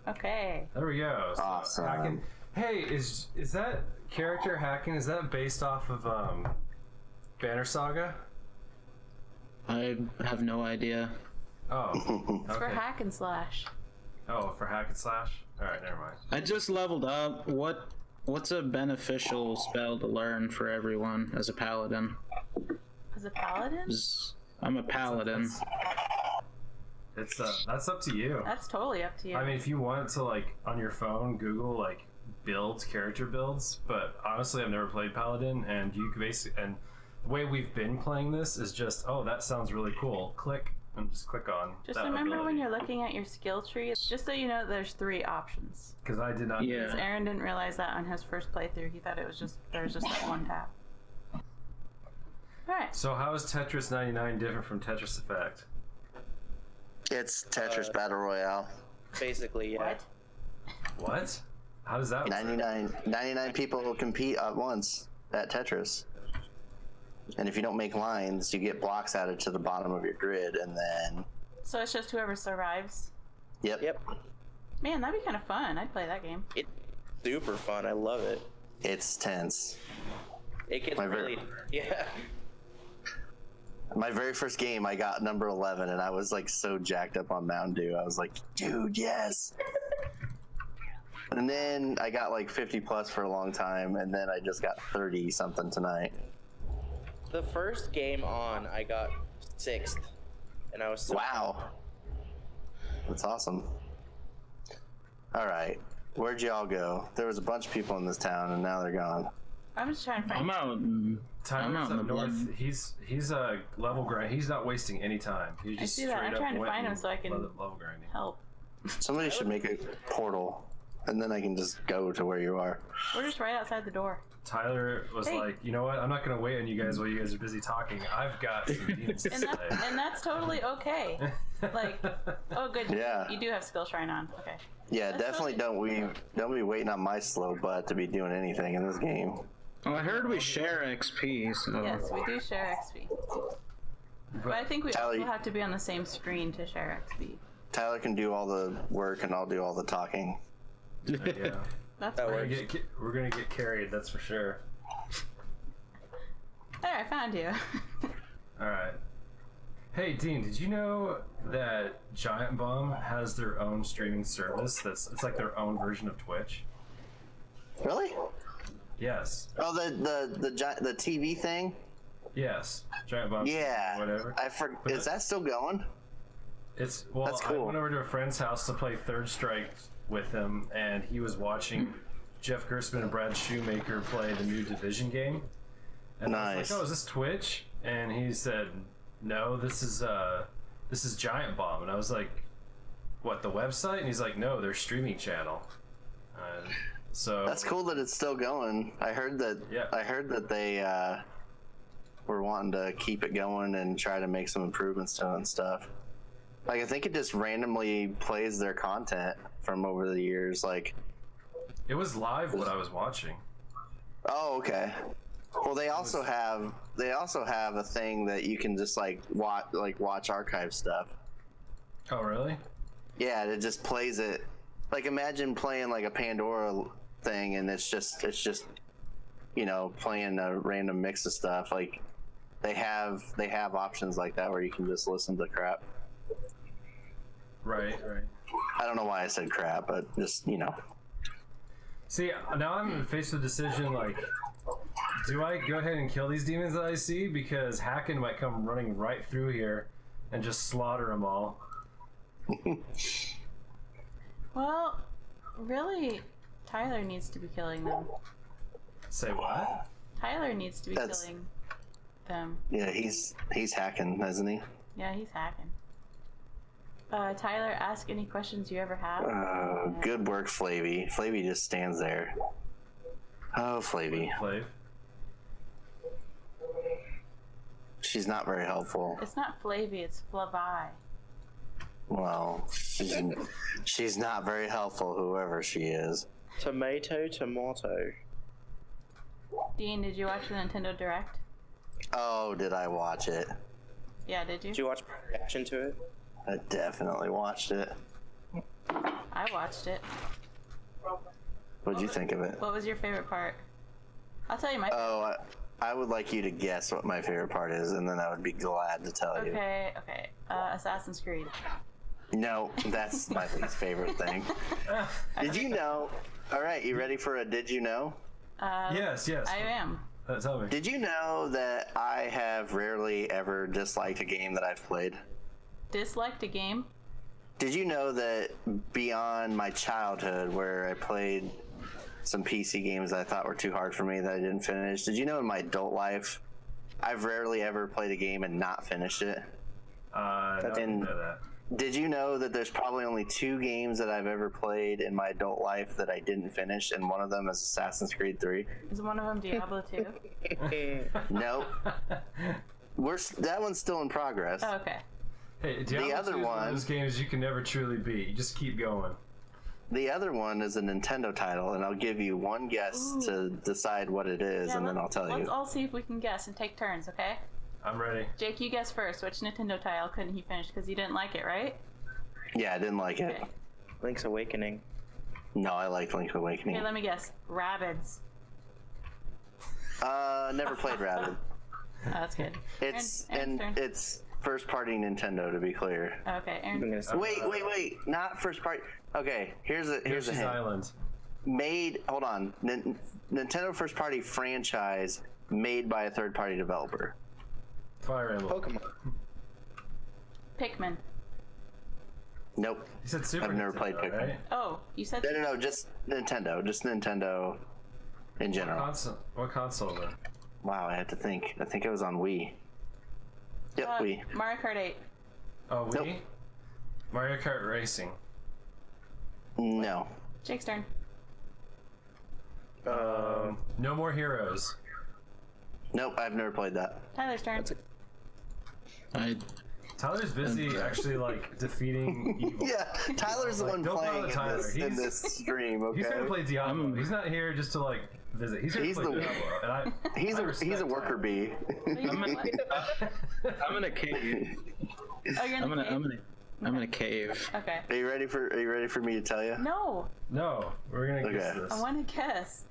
Okay. There we go. So Awesome. Hakon. Hey, is that character Hakon? Is that based off of Banner Saga? I have no idea. Oh, It's for okay. hack and slash. Oh, for hack and slash. All right, never mind. I just leveled up. What's a beneficial spell to learn for everyone as a paladin? As a paladin? I'm a paladin. That's up to you. That's totally up to you. I mean, if you want to, like, on your phone, Google, like, builds, character builds, but honestly, I've never played Paladin, and you can basically, and the way we've been playing this is just, oh, that sounds really cool. Click, and just click on just that remember ability. when you're looking at your skill tree, just so you know, there's 3 options. Because I did not. Yeah. Because Aaron didn't realize that on his first playthrough. He thought there was just that one tab. Alright. So how is Tetris 99 different from Tetris Effect? It's Tetris Battle Royale. Basically, yeah. What? What? How does that work? 99 people will compete at once at Tetris. And if you don't make lines, you get blocks added to the bottom of your grid, and then... So it's just whoever survives? Yep. Man, that'd be kind of fun. I'd play that game. It's super fun. I love it. It's tense. It gets My really... Yeah. My very first game, I got number 11, and I was like so jacked up on Mountain Dew. I was like, dude, yes! And then I got like 50 plus for a long time, and then I just got 30 something tonight. The first game on, I got 6th. And I was so... Wow. That's awesome. Alright, where'd y'all go? There was a bunch of people in this town, and now they're gone. I'm just trying to find... I'm out. Tyler's in up the north. blood. He's a level grind. He's not wasting any time. He's I just see that. I'm straight up trying to went find him and so I can level grinding. help. Somebody should make a portal, and then I can just go to where you are. We're just right outside the door. Tyler was Hey. like, you know what? I'm not going to wait on you guys while you guys are busy talking. I've got some demons to slay. And that's totally okay. Like, oh good, Yeah. you do have skill shrine on. Okay. Yeah, That's definitely don't be waiting on my slow butt to be doing anything in this game. Well, I heard we share XP, so... Yes, we do share XP. But I think we Tyler, also have to be on the same screen to share XP. Tyler can do all the work, and I'll do all the talking. Yeah. That's That fine. works. We're gonna get carried, that's for sure. There, I found you. Alright. Hey Dean, did you know that Giant Bomb has their own streaming service? It's like their own version of Twitch? Really? Yes. Oh, the TV thing? Yes. Giant Bomb. Yeah. Whatever. Is that still going? It's well. That's I cool. went over to a friend's house to play Third Strike with him, and he was watching Jeff Gerstmann and Brad Shoemaker play the new Division game. And I was Nice. like, "Oh, is this Twitch?" And he said, "No, this is Giant Bomb." And I was like, "What, the website?" And he's like, "No, their streaming channel." So That's cool that it's still going. I heard that. Yeah. I heard that they were wanting to keep it going and try to make some improvements to it and stuff. Like, I think it just randomly plays their content from over the years. Like, it was live what I was watching. oh, okay. Well, they also have a thing that you can just like watch archive stuff. Oh, really? Yeah, it just plays it. Like, imagine playing like a Pandora thing, and it's just you know, playing a random mix of stuff. Like, they have options like that where you can just listen to crap. Right. I don't know why I said crap, but just, you know. See, now I'm faced with a decision, like, do I go ahead and kill these demons that I see? Because Hakon might come running right through here and just slaughter them all. Well, really, Tyler needs to be killing them. Say what? Tyler needs to be That's- killing them. Yeah, he's hacking, isn't he? Yeah, he's hacking. Tyler, ask any questions you ever have. Good work, Flavy. Flavy just stands there. Oh, Flavy. Flav? She's not very helpful. It's not Flavy, it's Flavai. Well, she's not very helpful, whoever she is. Tomato. Dean, did you watch the Nintendo Direct? Oh, did I watch it? Yeah, did you? Did you watch my reaction to it? I definitely watched it. I I watched it. What'd you think of it? What was your favorite part? I'll tell you my. Oh, I would like you to guess what my favorite part is, and then I would be glad to tell you. Okay. Assassin's Creed. No, that's my least favorite thing. Did you know? All right, you ready for a did you know? Yes. I am. Tell me. Did you know that I have rarely ever disliked a game that I've played? Disliked a game? Did you know that beyond my childhood, where I played some PC games that I thought were too hard for me that I didn't finish, did you know in my adult life, I've rarely ever played a game and not finished it? No, I didn't know that. Did you know that there's probably only 2 games that I've ever played in my adult life that I didn't finish, and one of them is Assassin's Creed 3? Is one of them Diablo 2? Nope. That one's still in progress. Oh, okay. Hey, Diablo The other 2 is one of one- those games you can never truly beat. You just keep going. The other one is a Nintendo title, and I'll give you one guess to decide what it is, and then I'll tell Let's you. all see if we can guess and take turns, okay? I'm ready. Jake, you guess first. Which Nintendo title couldn't he finish because you didn't like it, right? Yeah, I didn't like it. Okay. Link's Awakening. No, I liked Link's Awakening. Okay, let me guess. Rabbids. Never played Rabbids. Oh, that's good. It's Aaron's turn. it's first party Nintendo, to be clear. Okay, I'm Aaron. gonna say Wait, not first party. Okay, here's a Yoshi's hint. Island. Hold on, Nintendo first party franchise made by a third party developer. Fire Emblem. Pokemon. Pikmin. Nope. You said Super I've never Nintendo, played Pikmin. Oh, you said. No, just Nintendo in general. What console then? Wow, I have to think. I think it was on Wii. Yep, Wii. Mario Kart 8. Oh, Wii? Nope. Mario Kart Racing. No. Jake's turn. No More Heroes. Nope, I've never played that. Tyler's turn. Tyler's busy actually like defeating evil. Yeah, Tyler's the Like, one don't playing bother Tyler. in this stream, okay? He's gonna play Diablo. He's not here just to like visit. He's here to play Diablo. And He's I a respect worker Tyler. bee. I'm in a cave. Oh, you're in the cave? I'm in a cave. Okay. Are you ready for me to tell you? No, No, we're gonna guess Okay. this. I want to guess.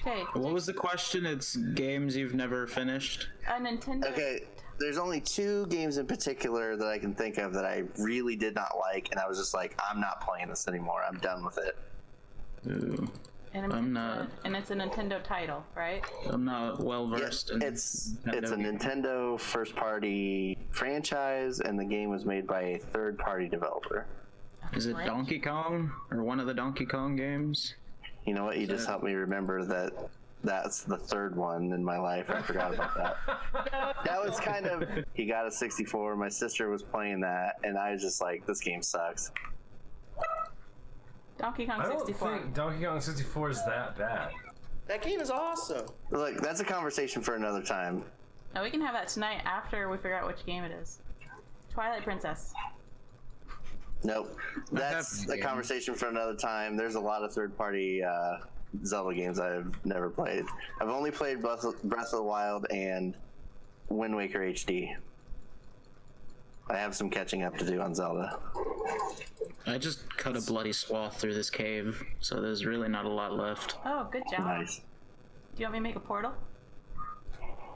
Okay. What was the question? It's games you've never finished. A Nintendo. Okay, there's only 2 games in particular that I can think of that I really did not like, and I was just like, I'm not playing this anymore. I'm done with it. Ooh, And I'm not. And it's a Nintendo title, right? I'm not well versed in. It's a Nintendo. Nintendo first party franchise, and the game was made by a third party developer. Is it Donkey Kong or one of the Donkey Kong games? You know what? You just helped me remember that that's the third one in my life. I forgot about that. That was kind of... He got a 64. My sister was playing that, and I was just like, this game sucks. Donkey Kong I don't 64. think Donkey Kong 64 is that bad. That game is awesome. Look, that's a conversation for another time. No, we can have that tonight after we figure out which game it is. Twilight Princess. Nope. That's a conversation for another time. There's a lot of third-party Zelda games I've never played. I've only played Breath of the Wild and Wind Waker HD. I have some catching up to do on Zelda. I just cut a bloody swath through this cave, so there's really not a lot left. Oh, good job. Nice. Do you want me to make a portal?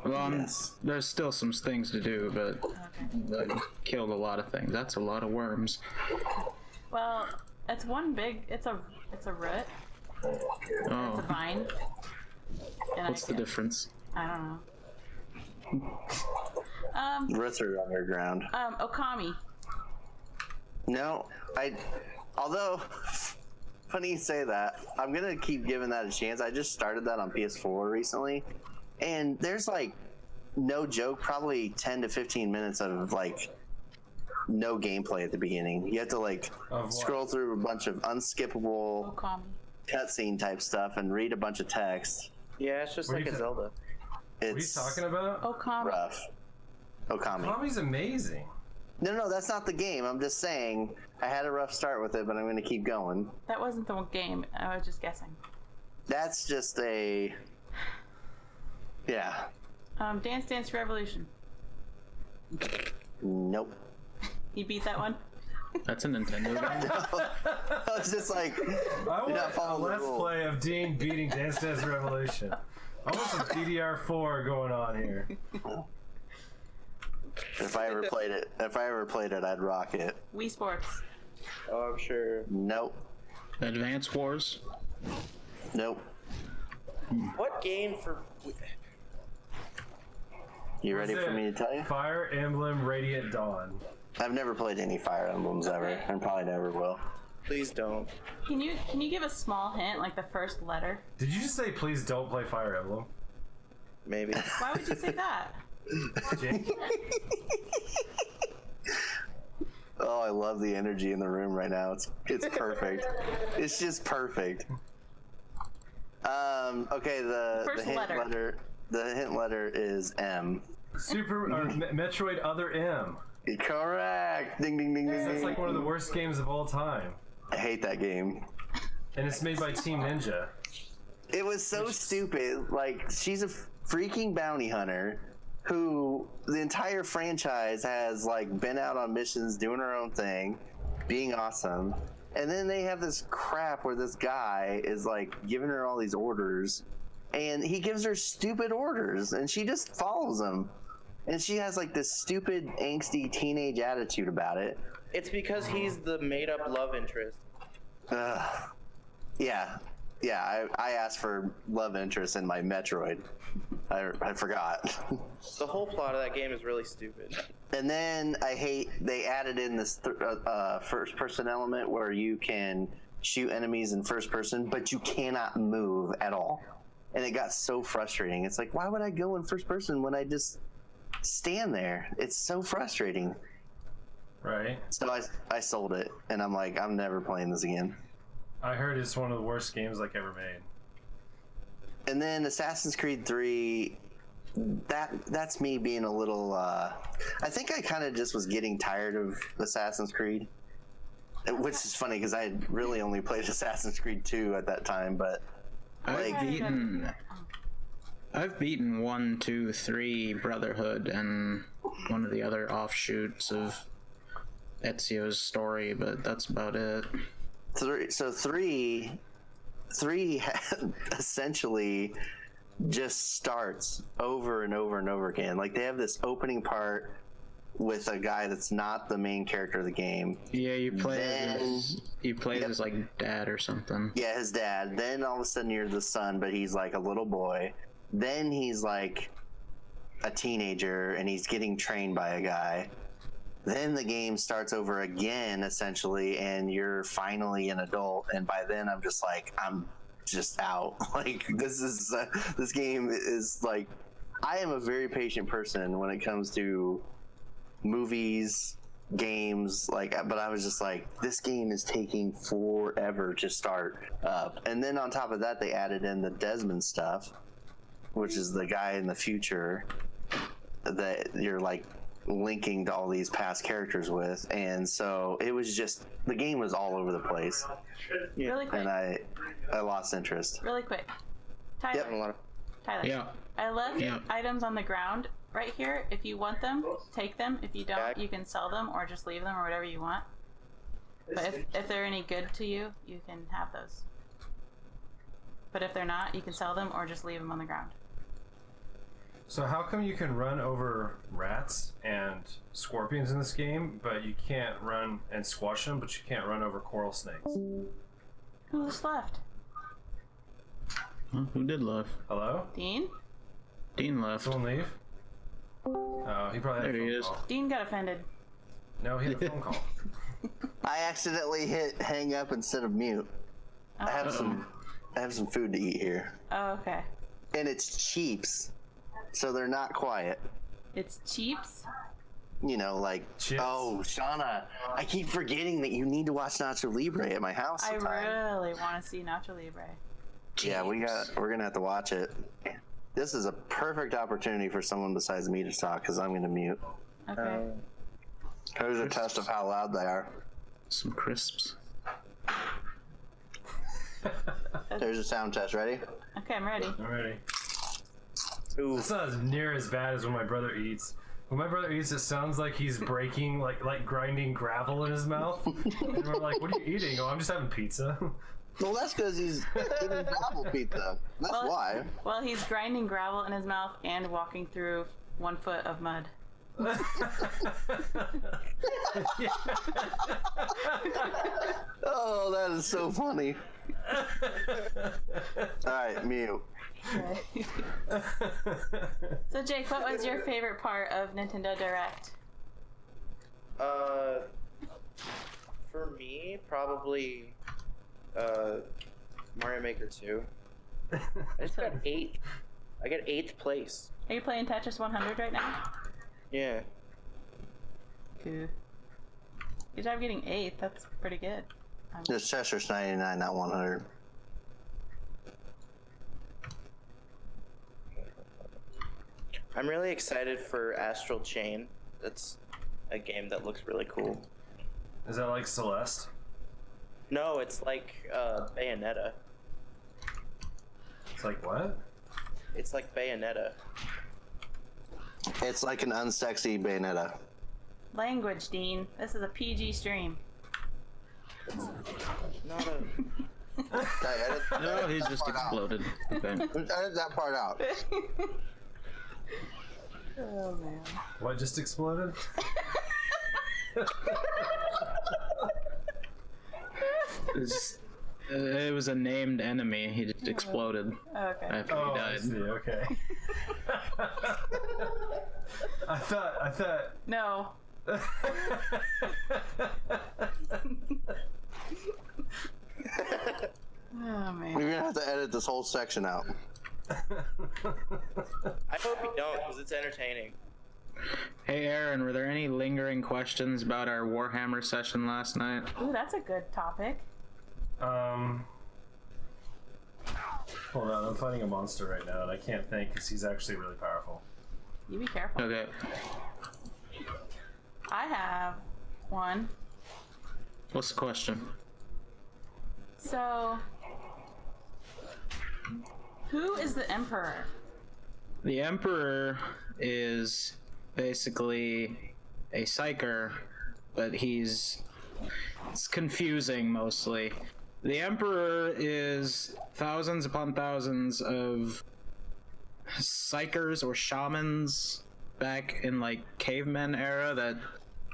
Well, Yes. there's still some things to do, but Okay. I killed a lot of things. That's a lot of worms. Well, it's one big. It's a root. It's a Oh, vine. And what's the difference? I don't know. Roots are underground. Okami. No, although, funny you say that, I'm gonna keep giving that a chance. I just started that on PS4 recently, and there's like, no joke, probably 10 to 15 minutes of like, no gameplay at the beginning. You have to like, Of what? scroll through a bunch of unskippable Okami. cutscene type stuff and read a bunch of text. Yeah, it's just What are like you a Zelda. What are you It's talking about? Okami. rough. Okami. Okami's amazing. No, that's not the game. I'm just saying I had a rough start with it, but I'm gonna keep going. That wasn't the game. I was just guessing. That's just a... Yeah. Dance Dance Revolution. Nope. You beat that one? That's a Nintendo game. I was just like, I you're want not a following the let's rule. play of Dean beating Dance Dance Revolution. I want some DDR4 going on here. If I ever played it, I'd rock it. Wii Sports. Oh, I'm sure. Nope. Advance Wars. Nope. What game for? You ready What's for it? me to tell you? Fire Emblem Radiant Dawn. I've never played any Fire Emblems ever, and probably never will. Please don't. Can you give a small hint, like the first letter? Did you just say please don't play Fire Emblem? Maybe. Why would you say that? Jake? Oh, I love the energy in the room right now. It's perfect. It's just perfect. Okay, the First hint letter. The hint letter is M. Metroid Other M. Correct. Ding ding ding ding. That's ding. like one of the worst games of all time. I hate that game. And it's made by Team Ninja. It was so stupid. Like, she's a freaking bounty hunter who the entire franchise has like been out on missions doing her own thing, being awesome. And then they have this crap where this guy is like giving her all these orders, and he gives her stupid orders and she just follows them. And she has like this stupid angsty teenage attitude about it. It's because he's the made-up love interest. Ugh. Yeah, I asked for love interest in my Metroid. I forgot. The whole plot of that game is really stupid. And then they added in this first person element where you can shoot enemies in first person, but you cannot move at all. And it got so frustrating. It's like, why would I go in first person when I just stand there? It's so frustrating. Right. So I sold it, and I'm like, I'm never playing this again. I heard it's one of the worst games like ever made. And then Assassin's Creed 3, that's me being a little, I think I kind of just was getting tired of Assassin's Creed. Which is funny, because I had really only played Assassin's Creed 2 at that time, but... I've beaten 1, 2, 3 Brotherhood and one of the other offshoots of Ezio's story, but that's about it. Three essentially just starts over and over and over again. Like, they have this opening part with a guy that's not the main character of the game. Yeah, you play as like dad or something. Yeah, his dad. Then all of a sudden you're the son, but he's like a little boy. Then he's like a teenager and he's getting trained by a guy. Then the game starts over again, essentially, and you're finally an adult. And by then, I'm just like, I'm just out. Like, this game is like, I am a very patient person when it comes to movies, games, like, but I was just like, this game is taking forever to start up. And then on top of that, they added in the Desmond stuff, which is the guy in the future that you're like linking to all these past characters with, and so it was just, the game was all over the place. Really quick. And I lost interest. Really quick. Tyler. Yep. Tyler. Yeah. I left Yeah. items on the ground right here. If you want them, take them. If you don't, you can sell them or just leave them or whatever you want. But if they're any good to you, you can have those. But if they're not, you can sell them or just leave them on the ground. So how come you can run over rats and scorpions in this game, but you can't run and squash them, but you can't run over coral snakes? Who's left? Huh, who did left? Hello? Dean? Dean left. Someone leave? Oh, he probably had There a he phone is. call. Dean got offended. No, he had a phone call. I accidentally hit hang up instead of mute. Oh. I have some food to eat here, Oh, okay. and it's Cheeps, so they're not quiet. It's Cheeps? You know, like, Chips. oh, Shonna, I keep forgetting that you need to watch Nacho Libre at my house I sometime. really want to see Nacho Libre. Yeah, we're gonna have to watch it. This is a perfect opportunity for someone besides me to talk, because I'm gonna mute. Okay. Here's a test of how loud they are. Some crisps. There's a sound test. Ready? Okay, I'm ready. I'm ready. Ooh. It's not as near as bad as when my brother eats. When my brother eats, it sounds like he's breaking, like grinding gravel in his mouth. And we're like, "What are you eating?" Oh, I'm just having pizza. Well, that's because he's eating gravel pizza. That's why. Well, he's grinding gravel in his mouth and walking through 1 foot of mud. Oh, that is so funny. Alright, Mew. So, Jake, what was your favorite part of Nintendo Direct? For me, probably Mario Maker 2. I just got 8th. I got 8th place. Are you playing Tetris 100 right now? Yeah. Cool. Good job getting 8th. That's pretty good. Just Chester's 99, not 100. I'm really excited for Astral Chain. That's a game that looks really cool. Is that like Celeste? No, it's like Bayonetta. It's like what? It's like Bayonetta. It's like an unsexy Bayonetta. Language, Dean. This is a PG stream. Not a... No, he just exploded. Okay. Edit that part out. Oh, man. What just exploded? It was a named enemy. He just exploded Okay. after he I died. see. Okay. I thought. No. Oh, man. You're gonna have to edit this whole section out. I hope you don't, because it's entertaining. Hey Aaron, were there any lingering questions about our Warhammer session last night? Ooh, that's a good topic. Hold on, I'm fighting a monster right now, and I can't think because he's actually really powerful. You be careful. Okay. I have one. What's the question? So, who is the Emperor? The Emperor is basically a psyker, but it's confusing mostly. The Emperor is thousands upon thousands of psychers or shamans back in like cavemen era that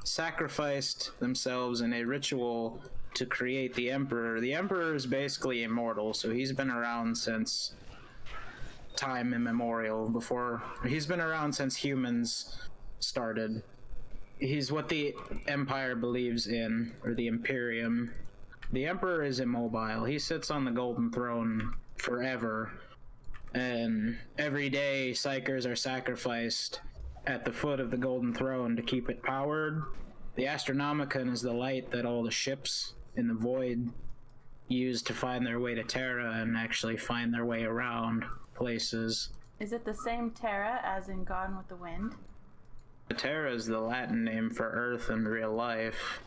sacrificed themselves in a ritual to create the Emperor. The Emperor is basically immortal, so he's been around since time immemorial. He's been around since humans started. He's what the Empire believes in, or the Imperium. The Emperor is immobile. He sits on the Golden Throne forever, and every day psychers are sacrificed at the foot of the Golden Throne to keep it powered. The Astronomicon is the light that all the ships in the void use to find their way to Terra and actually find their way around places. Is it the same Terra as in Gone with the Wind? Terra is the Latin name for Earth in real life.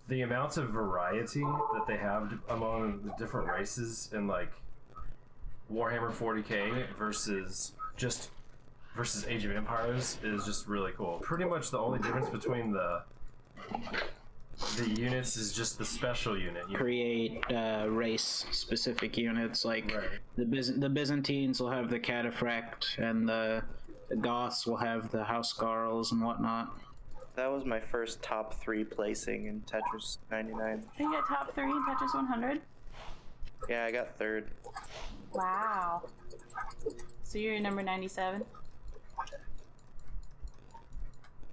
The amount of variety that they have among the different races in like Warhammer 40k versus Age of Empires is just really cool. Pretty much the only difference between the units is just the special unit. Create race-specific units, like Right. the Byzantines will have the Cataphract, and the Goths will have the Housecarls and whatnot. That was my first top 3 placing in Tetris 99. So you got top 3 in Tetris 100? Yeah, I got 3rd. Wow. So you're number 97?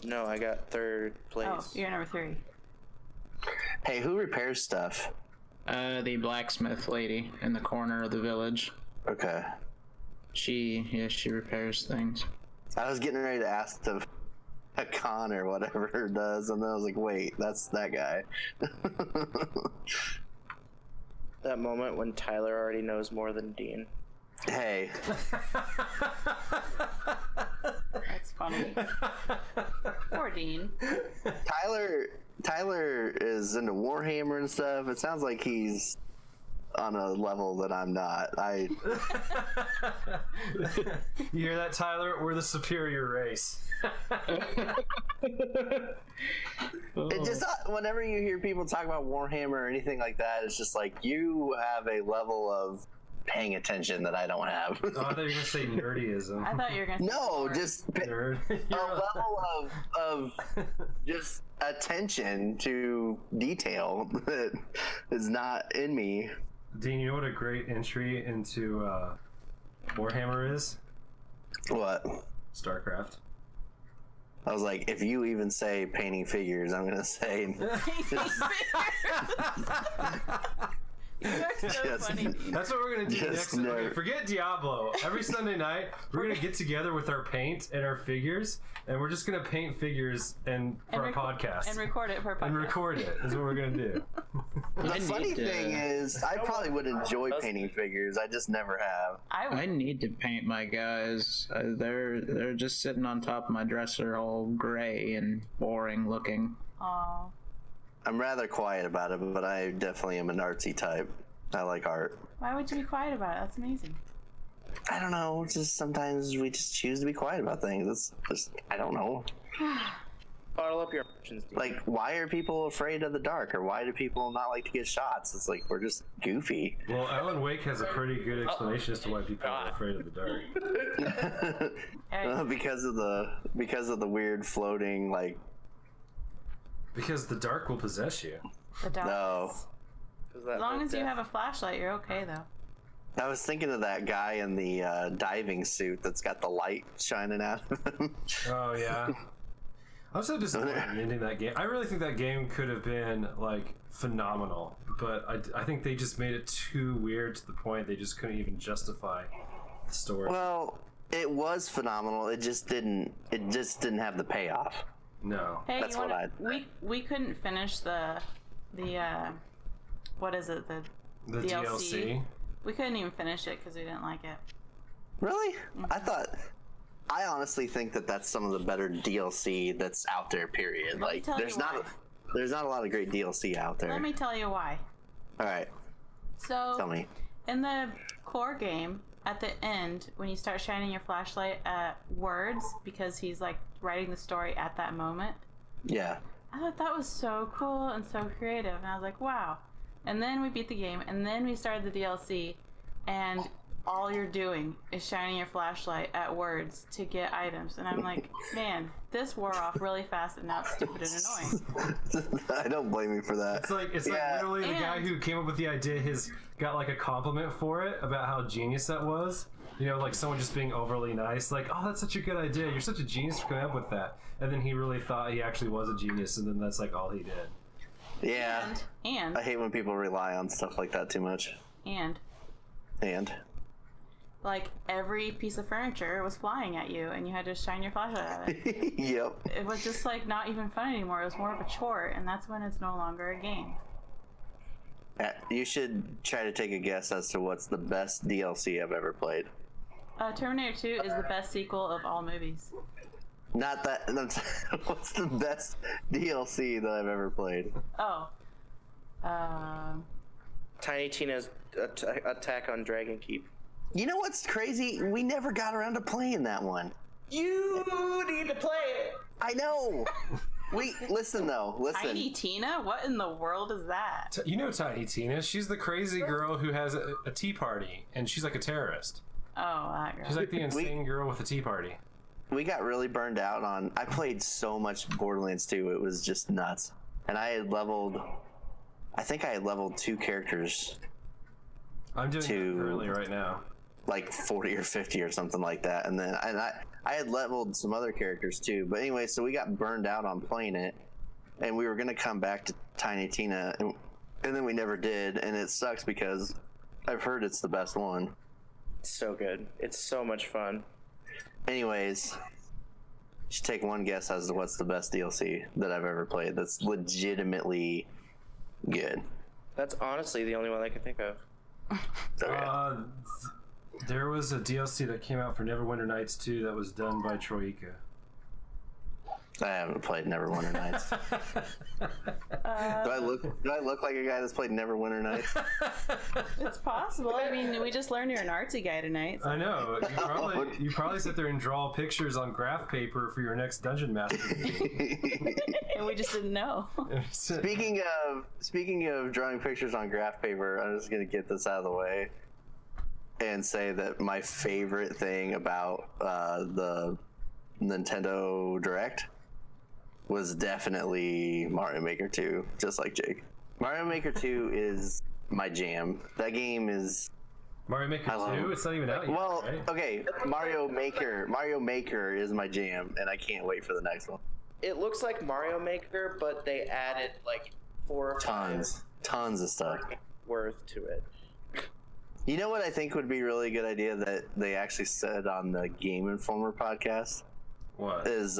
No, I got 3rd place. Oh, you're number 3. Hey, who repairs stuff? The blacksmith lady in the corner of the village. Okay. She repairs things. I was getting ready to ask if Hakon or whatever does, and then I was like, wait, that's that guy. That moment when Tyler already knows more than Dean. Hey, That's funny. Poor Dean. Tyler is into Warhammer and stuff. It sounds like he's on a level that I'm not. You hear that, Tyler? We're the superior race. It just whenever you hear people talk about Warhammer or anything like that, it's just like you have a level of paying attention that I don't have. Oh, I thought you were gonna say nerdyism. I thought you were gonna. No, just Nerd. a level of just attention to detail that is not in me. Dean, you know what a great entry into Warhammer is? What? StarCraft. I was like, if you even say painting figures, I'm gonna say. You are so funny. That's what we're gonna do next. Okay, forget Diablo. Every Sunday night, we're gonna get together with our paint and our figures, and we're just gonna paint figures for our podcast and record it for a podcast. And record it is what we're gonna do. The funny thing is, I probably would enjoy painting figures. I just never have. I need to paint my guys. They're just sitting on top of my dresser, all gray and boring looking. Aww. I'm rather quiet about it, but I definitely am an artsy type. I like art. Why would you be quiet about it? That's amazing. I don't know. Just sometimes we just choose to be quiet about things. It's just, I don't know. Bottle up your emotions, dude. Like, why are people afraid of the dark, or why do people not like to get shots? It's like we're just goofy. Well, Alan Wake has a pretty good explanation as to why people are afraid of the dark. Because of the weird floating, like. Because the dark will possess you. The dark. No. As long as you have a flashlight, you're okay, though. I was thinking of that guy in the diving suit that's got the light shining out of him. Oh, yeah. I'm so disappointed in ending that game. I really think that game could have been, like, phenomenal. But I think they just made it too weird to the point they just couldn't even justify the story. Well, it was phenomenal. It just didn't have the payoff. No. Hey, That's what we couldn't finish the what is it, the DLC? We couldn't even finish it because we didn't like it. Really? I honestly think that that's some of the better DLC that's out there, period. Like, there's not a lot of great DLC out there. Let me tell you why. All right. So, tell me. In the core game, at the end, when you start shining your flashlight at words, because he's like writing the story at that moment. Yeah. I thought that was so cool and so creative, and I was like, wow. And then we beat the game, and then we started the DLC, and all you're doing is shining your flashlight at words to get items. And I'm like, man, this wore off really fast, and now it's stupid and annoying. I don't blame you for that. It's like literally the guy who came up with the idea has got like a compliment for it about how genius that was. You know, like someone just being overly nice, like, oh, that's such a good idea. You're such a genius for coming up with that. And then he really thought he actually was a genius, and then that's like all he did. Yeah. And I hate when people rely on stuff like that too much. And like every piece of furniture was flying at you, and you had to shine your flashlight at it. Yep. It was just like not even fun anymore. It was more of a chore, and that's when it's no longer a game. You should try to take a guess as to what's the best DLC I've ever played. Terminator 2 is the best sequel of all movies. Not that. What's the best DLC that I've ever played? Oh. Tiny Tina's Attack on Dragon Keep. You know what's crazy? We never got around to playing that one. You need to play it. I know. Listen. Tiny Tina? What in the world is that? You know Tiny Tina? She's the crazy girl who has a tea party, and she's like a terrorist. Oh, that girl. She's like the insane girl with a tea party. We got really burned out on. I played so much Borderlands 2, it was just nuts. And I think I had leveled 2 characters. I'm doing that currently right now. Like 40 or 50 or something like that. And then I had leveled some other characters too. But anyway, so we got burned out on playing it. And we were going to come back to Tiny Tina. And then we never did. And it sucks because I've heard it's the best one. It's so good. It's so much fun. Anyways, you should take one guess as to what's the best DLC that I've ever played that's legitimately good. That's honestly the only one I can think of. There was a DLC that came out for Neverwinter Nights 2 that was done by Tropico. I haven't played Neverwinter Nights. Do I look like a guy that's played Neverwinter Nights? It's possible. I mean, we just learned you're an artsy guy tonight. So. I know. You probably sit there and draw pictures on graph paper for your next dungeon master. And we just didn't know. Speaking of drawing pictures on graph paper, I'm just gonna get this out of the way and say that my favorite thing about the Nintendo Direct was definitely Mario Maker 2, just like Jake. Mario Maker 2 is my jam. That game is... Mario Maker 2? It's not even out yet, well, right? Okay, Mario Maker is my jam, and I can't wait for the next one. It looks like Mario Maker, but they added like 4 or 5 tons of stuff worth to it. You know what I think would be a really good idea that they actually said on the Game Informer podcast? What? Is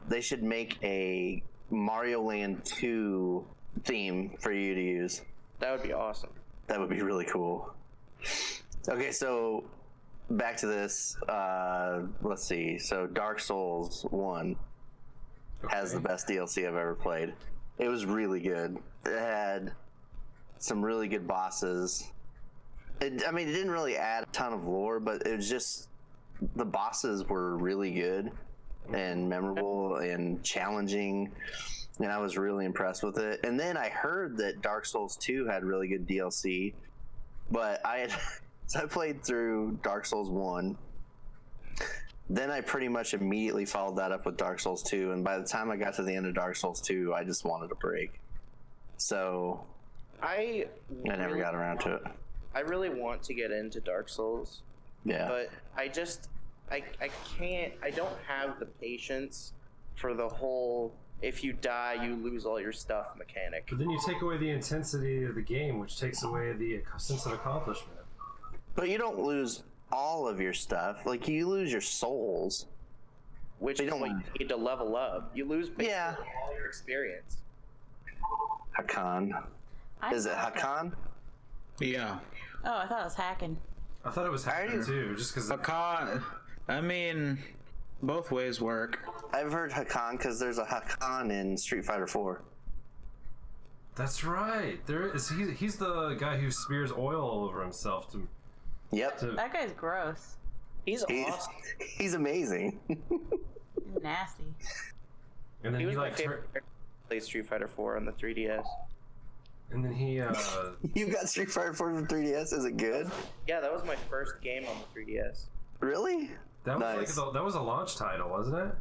they should make a Mario Land 2 theme for you to use. That would be awesome. That would be really cool. Okay, so back to this. Let's see. So Dark Souls 1 has the best DLC I've ever played. It was really good. It had some really good bosses. It didn't really add a ton of lore, but it was just the bosses were really good and memorable and challenging, and I was really impressed with it. And then I heard that Dark Souls 2 had really good DLC, but so I played through Dark Souls 1. Then I pretty much immediately followed that up with Dark Souls 2, and by the time I got to the end of Dark Souls 2, I just wanted a break. So I never got around to it. I really want to get into Dark Souls. Yeah. But I can't, I don't have the patience for the whole, if you die, you lose all your stuff mechanic. But then you take away the intensity of the game, which takes away the sense of accomplishment. But you don't lose all of your stuff. Like, you lose your souls. Which is what you need to level up. You lose basically all your experience. Hakon. Is it Hakon? Yeah. Oh, I thought it was hacking. I thought it was hacking too, just because... Hakon, I mean, both ways work. I've heard Hakon because there's a Hakon in Street Fighter 4. That's right. There is. He's the guy who smears oil all over himself to... Yep. That guy's gross. He's awesome. He's amazing. He's nasty. And then He was he my like... favorite character to play Street Fighter 4 on the 3DS. And then he... You got Street Fighter 4 for 3DS? Is it good? Yeah, that was my first game on the 3DS. Really? That was Nice. that was a launch title, wasn't it?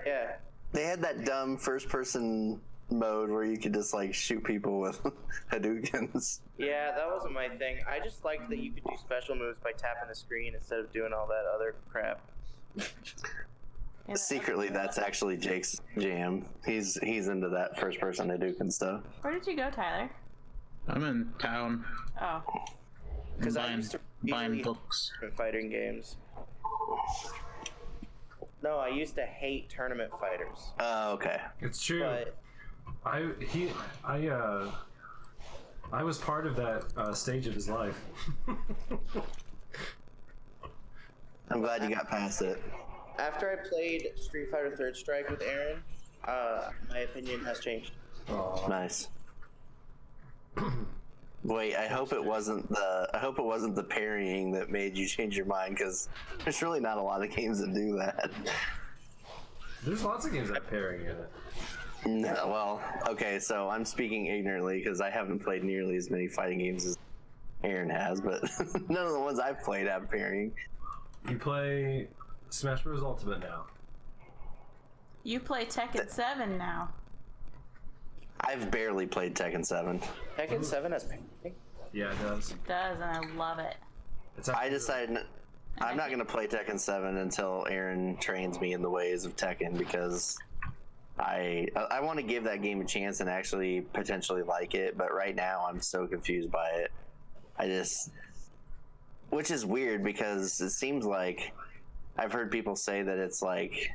Yeah. They had that dumb first-person mode where you could just, like, shoot people with Hadoukens. Yeah, that wasn't my thing. I just liked that you could do special moves by tapping the screen instead of doing all that other crap. Secretly, that's actually Jake's jam. He's into that first-person Hadouken stuff. Where did you go, Tyler? I'm in town. Oh. Because I used to buying really books. hate fighting games. No, I used to hate tournament fighters. Oh, okay. It's true. But I was part of that stage of his life. I'm glad you got past it. after I played Street Fighter Third Strike with Aaron, my opinion has changed. Nice. Wait, I hope it wasn't the parrying that made you change your mind, because there's really not a lot of games that do that. There's lots of games that have parrying in it. No, well, okay, so I'm speaking ignorantly because I haven't played nearly as many fighting games as Aaron has, but none of the ones I've played have parrying. You play Smash Bros. Ultimate now. You play Tekken 7 now. I've barely played Tekken 7. Tekken 7 has parrying? Yeah, it does. It does, and I love it. I decided I'm not going to play Tekken 7 until Aaron trains me in the ways of Tekken, because I want to give that game a chance and actually potentially like it, but right now I'm so confused by it. Which is weird, because it seems like I've heard people say that it's like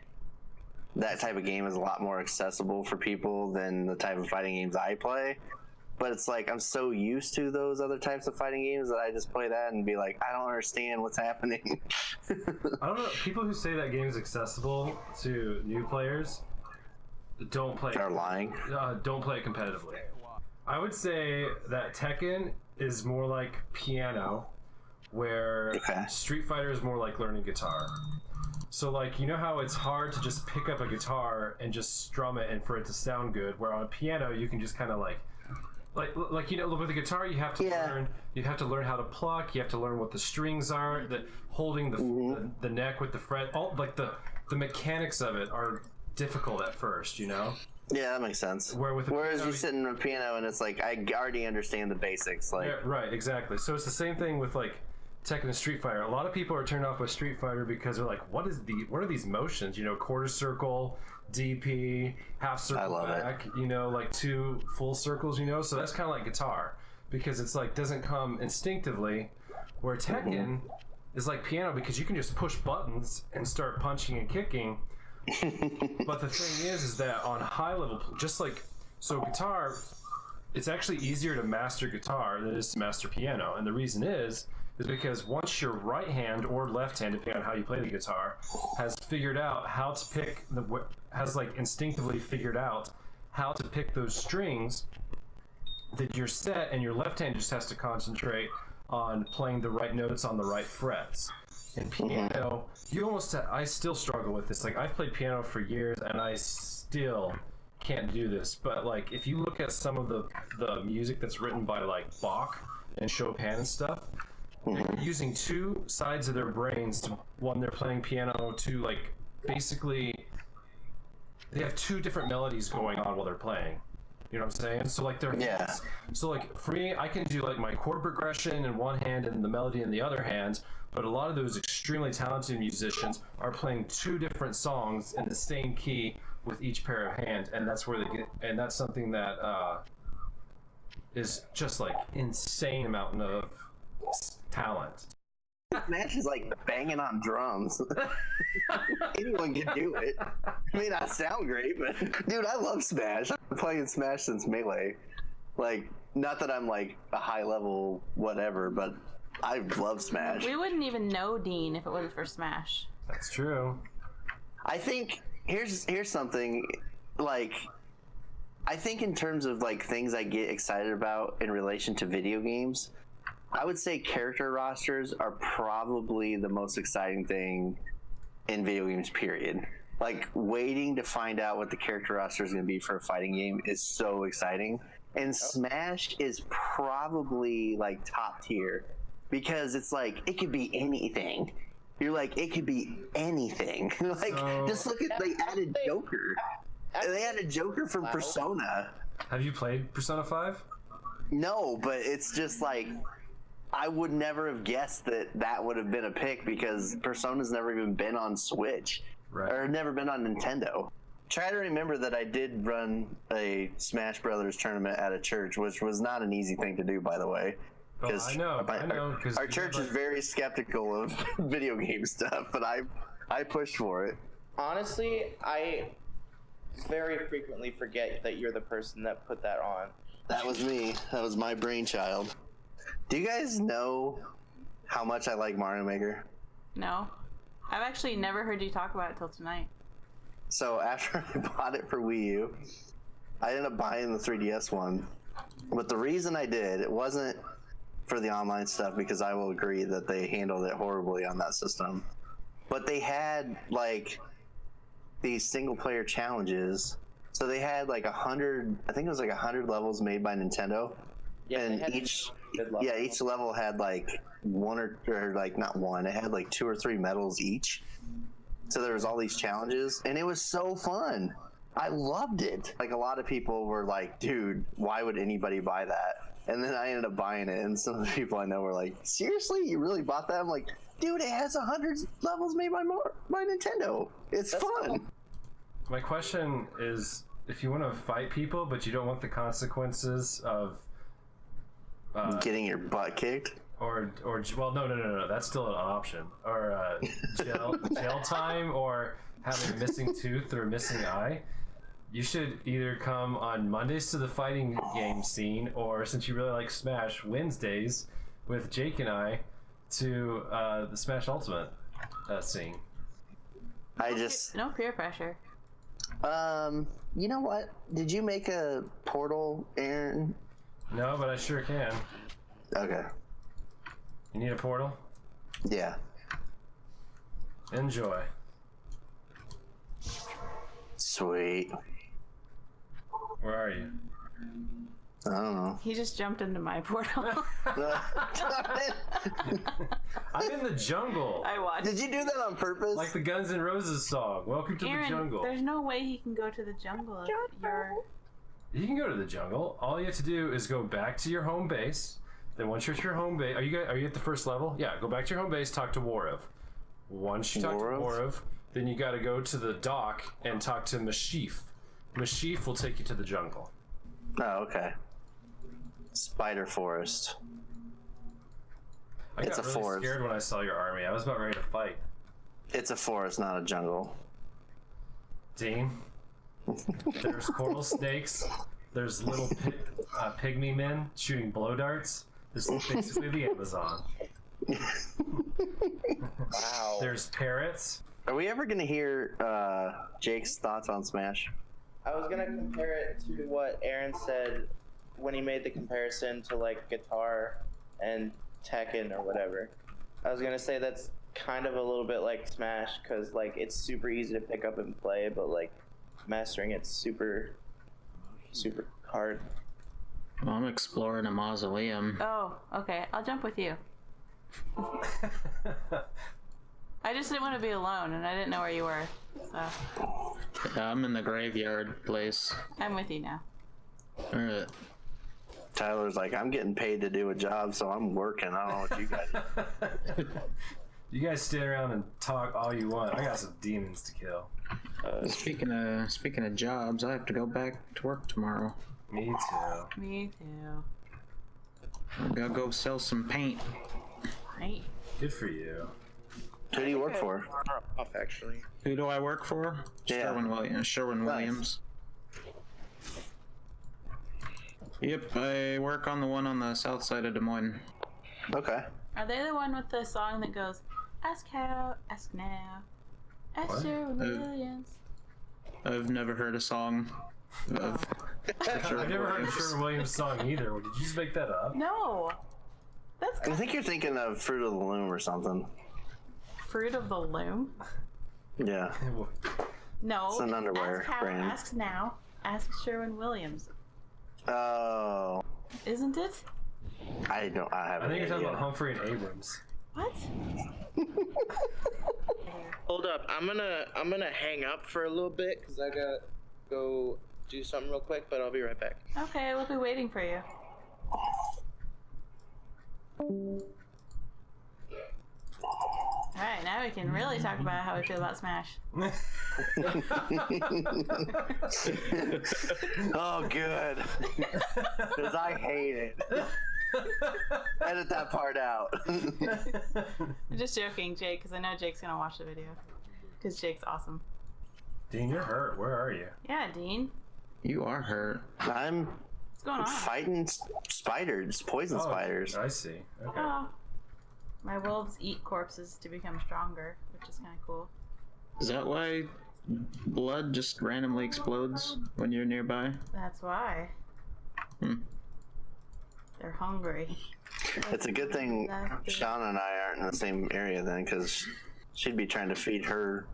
that type of game is a lot more accessible for people than the type of fighting games I play. But it's like I'm so used to those other types of fighting games that I just play that and be like, I don't understand what's happening. I don't know. People who say that game is accessible to new players, don't play. They're lying. Don't play it competitively. I would say that Tekken is more like piano, where Street Fighter is more like learning guitar. So like, you know how it's hard to just pick up a guitar and just strum it and for it to sound good, where on a piano you can just kind of like you know, with the guitar you have to learn how to pluck, you have to learn what the strings are, that holding the neck with the fret, all like the mechanics of it are difficult at first, you know. Yeah, that makes sense. Whereas you sit in a piano and it's like, I already understand the basics. Like, yeah, right, exactly. So it's the same thing with like Tekken and Street Fighter. A lot of people are turned off with Street Fighter because they're like, what are these motions? You know, quarter circle, DP, half circle back, you know, like 2 full circles, you know? So that's kind of like guitar because it's like, doesn't come instinctively, where Tekken is like piano because you can just push buttons and start punching and kicking. But the thing is that on high level, just like, so guitar, it's actually easier to master guitar than it is to master piano. And the reason is because once your right hand or left hand, depending on how you play the guitar, has figured out how to pick has like instinctively figured out how to pick those strings, that you're set, and your left hand just has to concentrate on playing the right notes on the right frets. In piano, I still struggle with this. Like, I've played piano for years and I still can't do this. But like, if you look at some of the music that's written by like Bach and Chopin and stuff, they're using 2 sides of their brains when they're playing piano to like, basically, they have 2 different melodies going on while they're playing. You know what I'm saying? So like so like for me, I can do like my chord progression in one hand and the melody in the other hand, but a lot of those extremely talented musicians are playing 2 different songs in the same key with each pair of hands, and that's where they get, and that's something that is just like insane amount of talent. Smash is like banging on drums. Anyone can do it. It may not sound great, but dude, I love Smash. I've been playing Smash since Melee. Like, not that I'm like a high level whatever, but I love Smash. We wouldn't even know Dean if it wasn't for Smash. That's true. I think here's something, like, I think in terms of like things I get excited about in relation to video games, I would say character rosters are probably the most exciting thing in video games, period. Like, waiting to find out what the character roster is going to be for a fighting game is so exciting. And Smash is probably like top tier because it's like, it could be anything. You're like, it could be anything. Like, just look at, they added Joker. They added Joker from Persona. Have you played Persona 5? No, but it's just like, I would never have guessed that would have been a pick because Persona's never even been on Switch. Right. Or never been on Nintendo. Try to remember that I did run a Smash Brothers tournament at a church, which was not an easy thing to do, by the way. Oh, I know. Our church is very skeptical of video game stuff, but I pushed for it. Honestly, I very frequently forget that you're the person that put that on. That was me. That was my brainchild. Do you guys know how much I like Mario Maker? No. I've actually never heard you talk about it till tonight. So after I bought it for Wii U, I ended up buying the 3DS one. But the reason I did, it wasn't for the online stuff, because I will agree that they handled it horribly on that system. But they had like these single player challenges. So they had like 100, I think it was like 100 levels made by Nintendo. Yeah, and each level had like one or like not one, it had like 2 or 3 medals each. So there was all these challenges and it was so fun. I loved it. Like, a lot of people were like, dude, why would anybody buy that? And then I ended up buying it, and some of the people I know were like, seriously, you really bought that? I'm like, dude, it has 100 levels made by Nintendo. That's fun. Cool. My question is, if you want to fight people but you don't want the consequences of getting your butt kicked, or well, no, that's still an option, or jail time, or having a missing tooth or a missing eye, you should either come on Mondays to the fighting game scene, or, since you really like Smash, Wednesdays with Jake and I to the Smash Ultimate scene. I just no peer pressure. You know what? Did you make a portal, Aaron? No, but I sure can. Okay. You need a portal? Yeah. Enjoy. Sweet. Where are you? I don't know. He just jumped into my portal. I'm in the jungle. I watched. Did you do that on purpose? Like the Guns N' Roses song. Welcome to Aaron, the jungle. there's no way he can go to the jungle if you're... You can go to the jungle. All you have to do is go back to your home base. Then once you're at your home base, are you at the first level? Yeah, go back to your home base, talk to Warov. Once you talk to Warov, then you got to go to the dock and talk to Mashif. Mashif will take you to the jungle. Oh, okay. Spider Forest. I got really scared when I saw your army. I was about ready to fight. It's a forest, not a jungle. Dean, there's coral snakes. There's little pygmy men shooting blow darts. This is basically the Amazon. Wow. There's parrots. Are we ever going to hear Jake's thoughts on Smash? I was gonna compare it to what Aaron said when he made the comparison to like guitar and Tekken or whatever. I was gonna say that's kind of a little bit like Smash because like it's super easy to pick up and play, but like mastering it's super hard. Well, I'm exploring a mausoleum. Oh, okay. I'll jump with you. I just didn't want to be alone, and I didn't know where you were. So Yeah, I'm in the graveyard place. I'm with you now. Alright. Tyler's like, I'm getting paid to do a job, so I'm working. I don't know what you guys do. You guys stay around and talk all you want. I got some demons to kill. Speaking of jobs, I have to go back to work tomorrow. Me too. Me too. I gotta go sell some paint. Right. Good for you. Who do you work for? Off actually. Who do I work for? Yeah. Sherwin Williams. Yep, I work on the one on the south side of Des Moines. Okay. Are they the one with the song that goes, "Ask how, ask now, ask What? Sherwin Williams"? I've never heard a song of I've never heard a Sherwin Williams song either. Did you just make that up? No. That's I think you're thinking of Fruit of the Loom or something. Fruit of the Loom? Yeah. No. It's an underwear Ask how, brand. ask now, ask Sherwin Williams. Oh. Isn't it? I I haven't. think you're talking idea. about Humphrey and Abrams. What? Hold up, I'm gonna hang up for a little bit because I gotta go do something real quick, but I'll be right back. Okay, we'll be waiting for you. Alright, now we can really talk about how we feel about Smash. Oh, good. Because I hate it. Edit that part out. I'm just joking, Jake, because I know Jake's gonna watch the video. Because Jake's awesome. Dean, you're hurt. Where are you? Yeah, Dean. You are hurt. I'm What's going on? fighting spiders, poison spiders. I see. Okay. Oh. My wolves eat corpses to become stronger, which is kind of cool. Is that why blood just randomly explodes when you're nearby? That's why. They're hungry. It's a good thing Shonna and I aren't in the same area then, because she'd be trying to feed her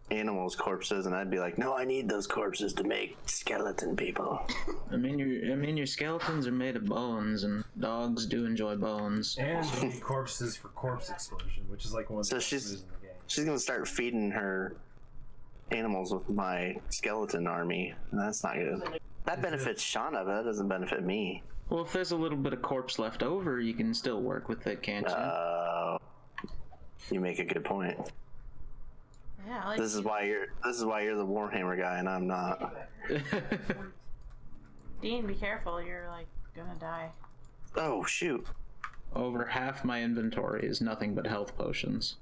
animals corpses, and I'd be like, no, I need those corpses to make skeleton people. I mean, your skeletons are made of bones, and dogs do enjoy bones. And you need corpses for corpse explosion, which is like one of the best moves in the game. She's gonna start feeding her animals with my skeleton army, and that's not good. That benefits Shauna, but that doesn't benefit me. Well, if there's a little bit of corpse left over, you can still work with it, can't you? You make a good point. Yeah, I like This is why you're the Warhammer guy and I'm not. Dean, be careful, you're like gonna die. Oh shoot. Over half my inventory is nothing but health potions.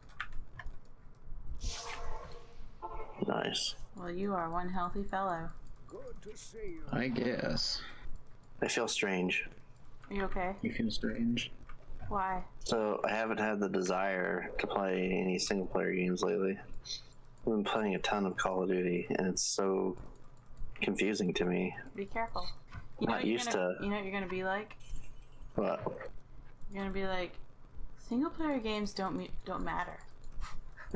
Nice. Well, you are one healthy fellow. I guess. I feel strange. Are you okay? You feel strange. Why? So I haven't had the desire to play any single player games lately. I've been playing a ton of Call of Duty, and it's so confusing to me. Be careful. You know what you're gonna be like? What? You're gonna be like, single player games don't matter.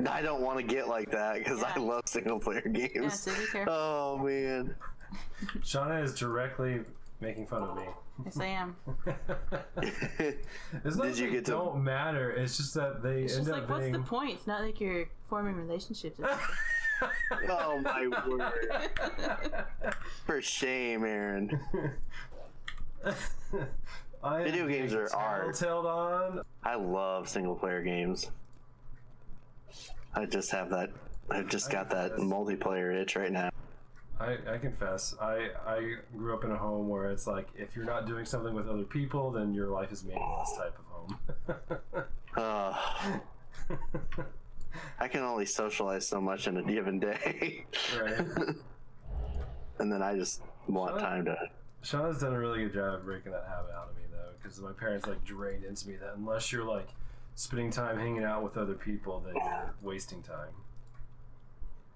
I don't want to get like that because I love single player games. Yeah, so be careful. Oh man. Shonna is directly making fun of me. Yes, I am. It's not that they don't matter. It's just that they It's end just up like, being... what's the point? It's not like you're forming relationships. Oh my word. For shame, Aaron. Video games are art. Tailed on. I love single player games. I just have that. I've just got that multiplayer itch right now. I confess, I grew up in a home where it's like, if you're not doing something with other people, then your life is meaningless type of home. I can only socialize so much in a given day. Right. And then I just want time to... Shauna's done a really good job of breaking that habit out of me, though, because my parents, like, drained into me that unless you're, like, spending time hanging out with other people, then you're wasting time.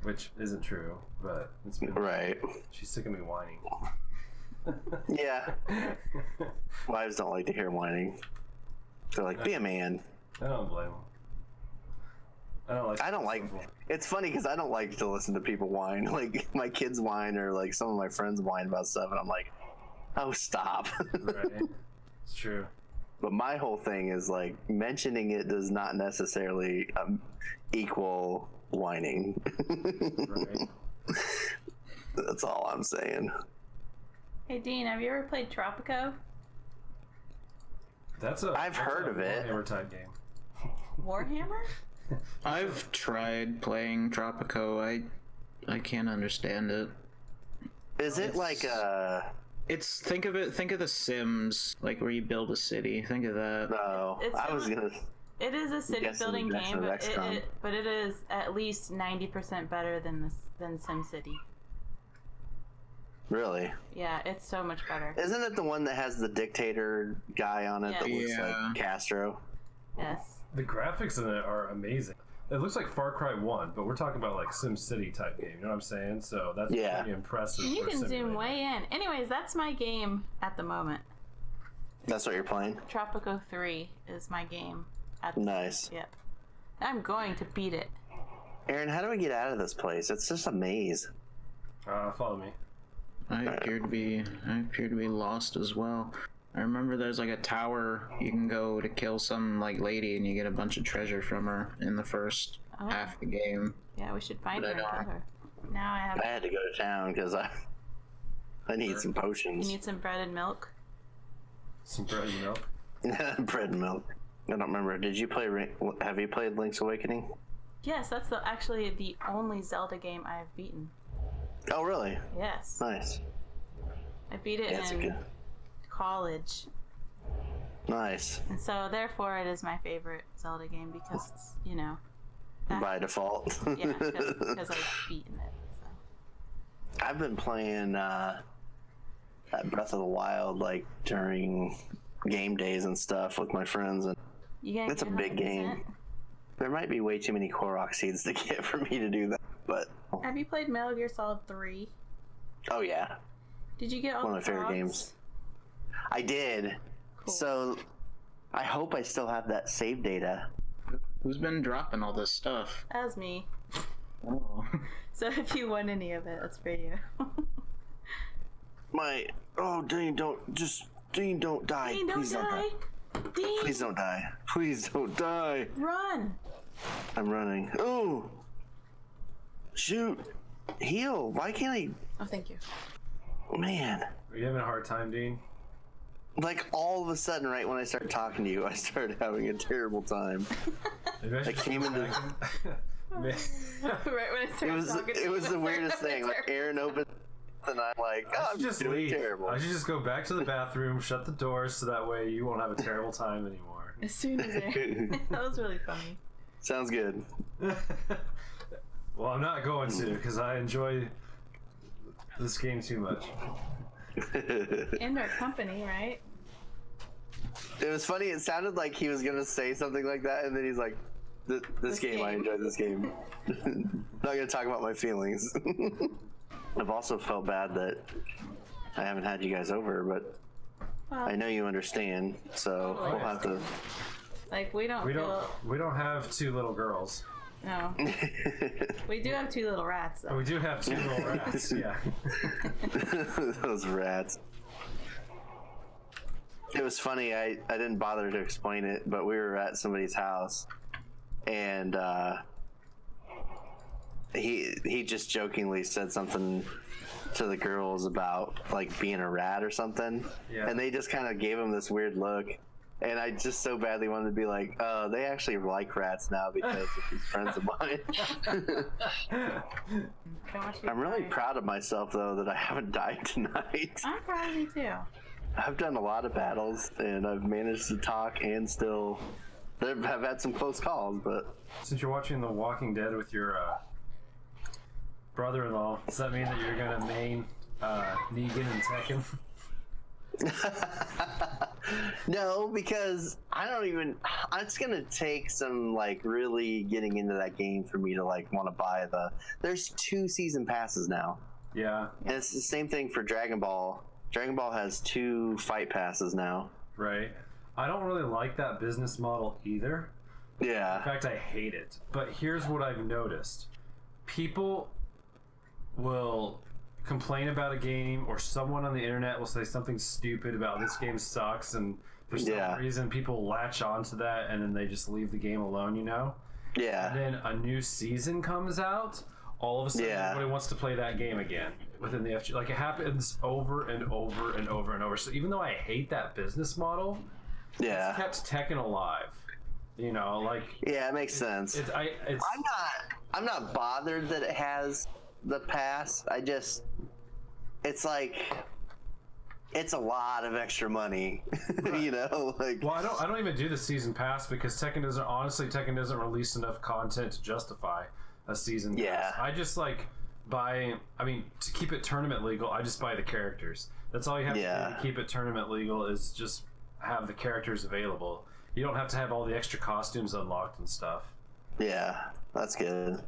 Which isn't true, but it's been... Right. She's sick of me whining. Yeah. Wives don't like to hear whining. They're like, be a man. I don't blame them. I don't like... It's funny because I don't like to listen to people whine. Like, my kids whine or, like, some of my friends whine about stuff, and I'm like, oh, stop. Right. It's true. But my whole thing is, like, mentioning it does not necessarily equal whining. Right. That's all I'm saying. Hey, Dean, have you ever played Tropico? I've heard of it. Warhammer type game. Warhammer? I've tried playing Tropico. I can't understand it. Is it like a... It's think of The Sims, like where you build a city. Think of that. No, I was gonna... It is a city building game, but it is at least 90% better than SimCity. Really? Yeah, it's so much better. Isn't it the one that has the dictator guy on it that looks like Castro? Yes. The graphics in it are amazing. It looks like Far Cry 1, but we're talking about like SimCity type game. You know what I'm saying? So that's pretty impressive. You can zoom way in. Anyways, that's my game at the moment. That's what you're playing? Tropico 3 is my game. Nice. Yep. I'm going to beat it. Aaron, how do we get out of this place? It's just a maze. Follow me. I appear to be lost as well. I remember there's like a tower you can go to kill some like lady and you get a bunch of treasure from her in the first half of the game. Yeah, we should find her and kill her. Now I had to go to town because I need some potions. You need some bread and milk? Some bread and milk? Bread and milk. I don't remember. Have you played Link's Awakening? Yes, that's actually the only Zelda game I have beaten. Oh, really? Yes. Nice. I beat it in college. Nice. And so, therefore, it is my favorite Zelda game because it's, you know... By default. Yeah, because I've beaten it. So. I've been playing Breath of the Wild, like, during game days and stuff with my friends, and it's a big game. There might be way too many Korok seeds to get for me to do that, but... Have you played Metal Gear Solid 3? Oh, yeah. Did you get all One of my favorite games. I did. Cool. So, I hope I still have that save data. Who's been dropping all this stuff? That was me. Oh. So if you want any of it, that's for you. Dean, don't die. Dean, don't die. Dean. Please don't die. Please don't die. Run. I'm running. Oh! Shoot. Heal. Why can't I... Oh, thank you. Man. Are you having a hard time, Dean? Like, all of a sudden, right when I started talking to you, I started having a terrible time. I came into... Right when I started talking to you. It was the weirdest thing. Like, Aaron opened and I'm like, I'm just doing terrible. I should just go back to the bathroom, shut the doors, so that way you won't have a terrible time anymore. As soon as that was really funny. Sounds good. Well, I'm not going to, because I enjoy this game too much. And our company, right? It was funny. It sounded like he was going to say something like that, and then he's like, This game, I enjoyed this game. Not gonna talk about my feelings. I've also felt bad that I haven't had you guys over, but I know you understand, so we'll have to. Like we don't have 2 little girls. No. We do have 2 little rats, though. We do have 2 little rats, yeah. Those rats. It was funny, I didn't bother to explain it, but we were at somebody's house, and he just jokingly said something to the girls about, like, being a rat or something, and they just kind of gave him this weird look. And I just so badly wanted to be like, they actually like rats now because of these friends of mine. I'm really proud of myself, though, that I haven't died tonight. I'm proud of you, too. I've done a lot of battles, and I've managed to talk and still... I've had some close calls, but... Since you're watching The Walking Dead with your brother-in-law, does that mean that you're going to main Negan and Tekken? No, because I don't even. It's gonna take some like really getting into that game for me to like want to buy the. There's 2 season passes now. Yeah, and it's the same thing for Dragon Ball. Dragon Ball has 2 fight passes now. Right. I don't really like that business model either. Yeah. In fact, I hate it. But here's what I've noticed: people will complain about a game, or someone on the internet will say something stupid about this game sucks, and for some reason people latch onto that and then they just leave the game alone, you know? Yeah. And then a new season comes out, all of a sudden everybody wants to play that game again within the FG. Like, it happens over and over and over and over. So even though I hate that business model, it's kept Tekken alive. You know, like... Yeah, it makes sense. I'm not bothered that it has the pass. I just... It's like... It's a lot of extra money, you know. Like, well, I don't even do the season pass because Tekken doesn't release enough content to justify a season pass. I just like buy. I mean, to keep it tournament legal, I just buy the characters. That's all you have to do to keep it tournament legal is just have the characters available. You don't have to have all the extra costumes unlocked and stuff. Yeah, that's good.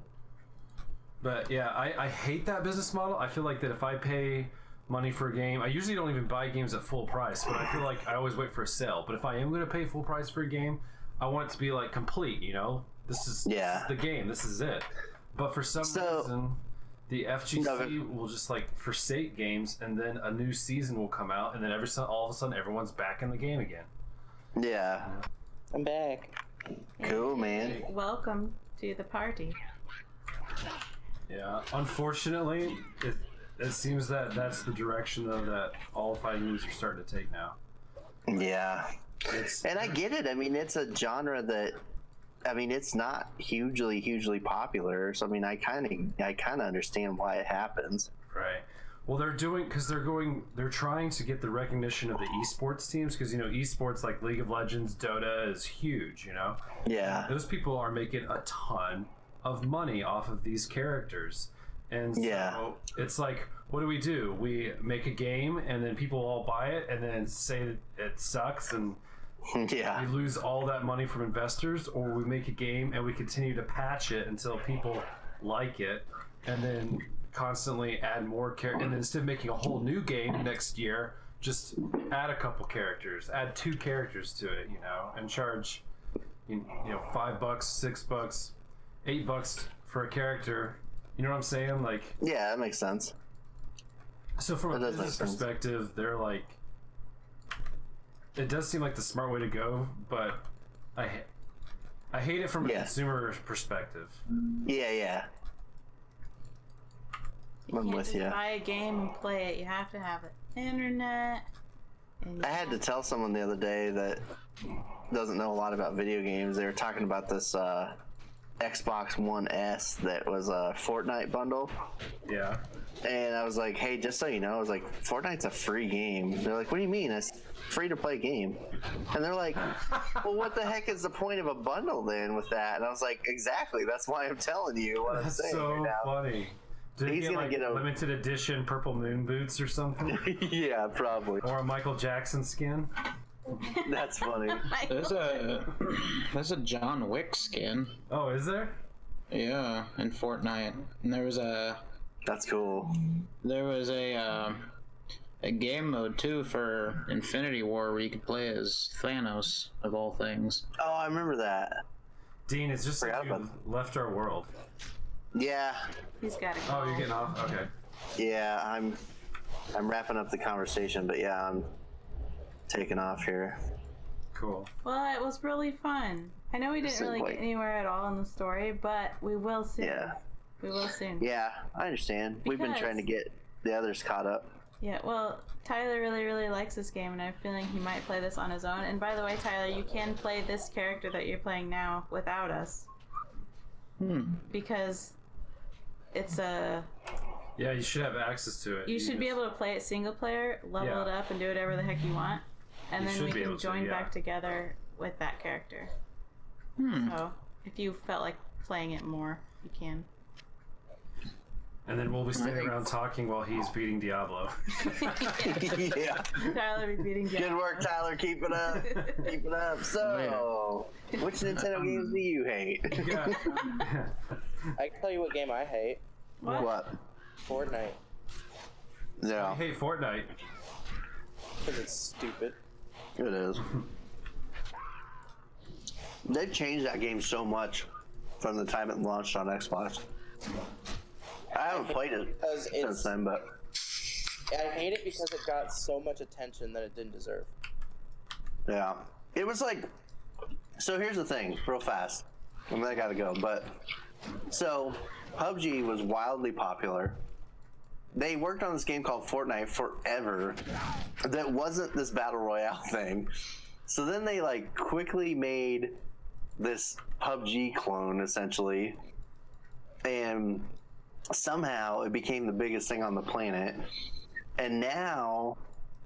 But yeah, I hate that business model. I feel like that if I pay money for a game, I usually don't even buy games at full price, but I feel like I always wait for a sale. But if I am going to pay full price for a game, I want it to be like complete, you know? This is the game, this is it. But for some reason, the FGC will just like forsake games, and then a new season will come out, and then all of a sudden everyone's back in the game again. Yeah. I'm back. Cool, man. Welcome to the party. Yeah, unfortunately, it seems that that's the direction though that all fighting games are starting to take now. Yeah, and I get it. I mean, it's a genre that, I mean, it's not hugely popular. So I mean, I kind of understand why it happens. Right. Well, they're trying to get the recognition of the esports teams because, you know, esports like League of Legends, Dota is huge. You know. Yeah. Those people are making a ton of money off of these characters. And so it's like, what do? We make a game and then people all buy it and then say it sucks and we lose all that money from investors, or we make a game and we continue to patch it until people like it and then constantly add more characters. And then instead of making a whole new game next year, just add a couple characters, add 2 characters to it, you know, and charge, you know, $5, $6, $8 for a character. You know what I'm saying? Like, yeah, that makes sense. So from a business perspective, they're like, it does seem like the smart way to go, but I hate it from a consumer perspective. Yeah. I'm with you. Buy a game and play it. You have to have the internet. I had to tell someone the other day that doesn't know a lot about video games. They were talking about this Xbox One S that was a Fortnite bundle. Yeah. And I was like, hey, just so you know, I was like, Fortnite's a free game. They're like, what do you mean? It's a free to play game. And they're like, well, what the heck is the point of a bundle then with that? And I was like, exactly. That's why I'm telling you what I'm saying so right now. Funny. Did he get a limited edition purple moon boots or something? Yeah, probably. Or a Michael Jackson skin? That's funny. There's a John Wick skin. Oh, is there? Yeah, in Fortnite. And That's cool. there was a game mode too for Infinity War where you could play as Thanos of all things. Oh, I remember that. Dean, it's just like Forgot you about left our world. Yeah, He's got to go. Oh, you're getting off? Okay. yeah. I'm wrapping up the conversation, but yeah, I'm taking off here. Cool. Well, it was really fun. I know we didn't really get anywhere at all in the story, but we will soon. Yeah. We will soon. Yeah, I understand. We've been trying to get the others caught up. Yeah, well, Tyler really, really likes this game, and I'm feeling he might play this on his own. And by the way, Tyler, you can play this character that you're playing now without us. Because it's a... Yeah, you should have access to it. You should be able to play it single player, level it up, and do whatever the heck you want. And then we can join back together with that character. So, if you felt like playing it more, you can. And then we'll be standing around talking while he's beating Diablo. Yeah. Tyler be beating Diablo. Good work, Tyler. Keep it up. Keep it up. So, which Nintendo games do you hate? Yeah. I can tell you what game I hate. What? Fortnite. I Yeah, hate Fortnite. Because it's stupid. it is. They've changed that game so much from the time it launched on Xbox. I haven't played it Because since then, but I hate it because it got so much attention that it didn't deserve. yeah. It was like, so here's the thing, real fast. I mean, I gotta go, but so PUBG was wildly popular. They worked on this game called Fortnite forever that wasn't this battle royale thing. So then they like quickly made this PUBG clone essentially, and somehow it became the biggest thing on the planet. And now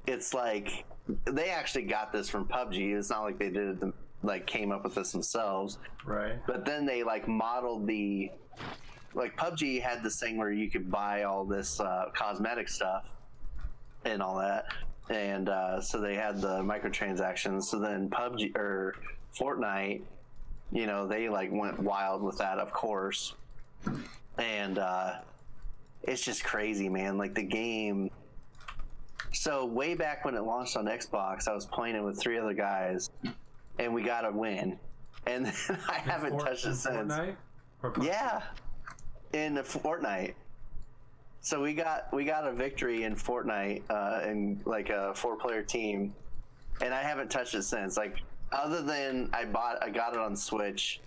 it's like they actually got this from PUBG. It's not like they did it, like came up with this themselves. Right. But then they like modeled the, like PUBG had this thing where you could buy all this cosmetic stuff and all that. And so they had the microtransactions. So then PUBG or Fortnite, you know, they like went wild with that, of course. And it's just crazy, man. Like the game. So way back when it launched on Xbox, I was playing it with 3 other guys, and we got a win. And then I haven't touched it since. Fortnite? Yeah, in the Fortnite. So we got a victory in Fortnite in like a 4-player team, and I haven't touched it since. Like other than I got it on Switch,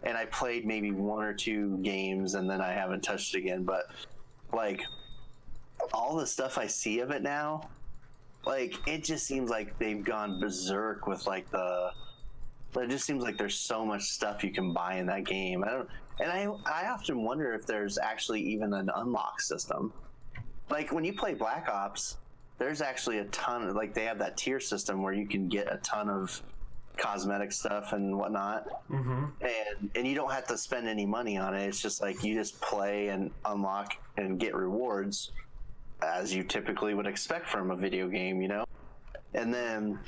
and I played maybe 1 or 2 games, and then I haven't touched it again. But like all the stuff I see of it now, like it just seems like they've gone berserk with like it just seems like there's so much stuff you can buy in that game. I often wonder if there's actually even an unlock system. Like when you play Black Ops, there's actually a ton of, like they have that tier system where you can get a ton of cosmetic stuff and whatnot. Mm-hmm. And you don't have to spend any money on it. It's just like you just play and unlock and get rewards as you typically would expect from a video game, you know? And then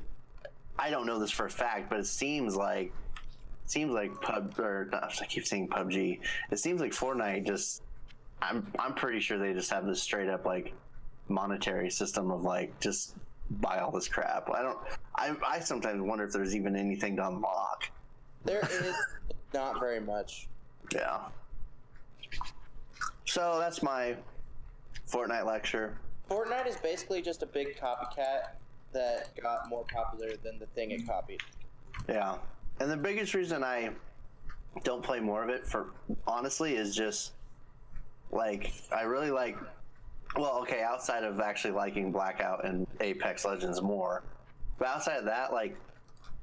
I don't know this for a fact, but it seems like I keep saying PUBG. It seems like Fortnite just, I'm pretty sure they just have this straight up like monetary system of like just buy all this crap. I sometimes wonder if there's even anything to unlock. There is not very much. Yeah. So that's my Fortnite lecture. Fortnite is basically just a big copycat that got more popular than the thing it copied. Yeah. And the biggest reason I don't play more of it, for honestly, is just like I really like. Well, okay, outside of actually liking Blackout and Apex Legends more, but outside of that, like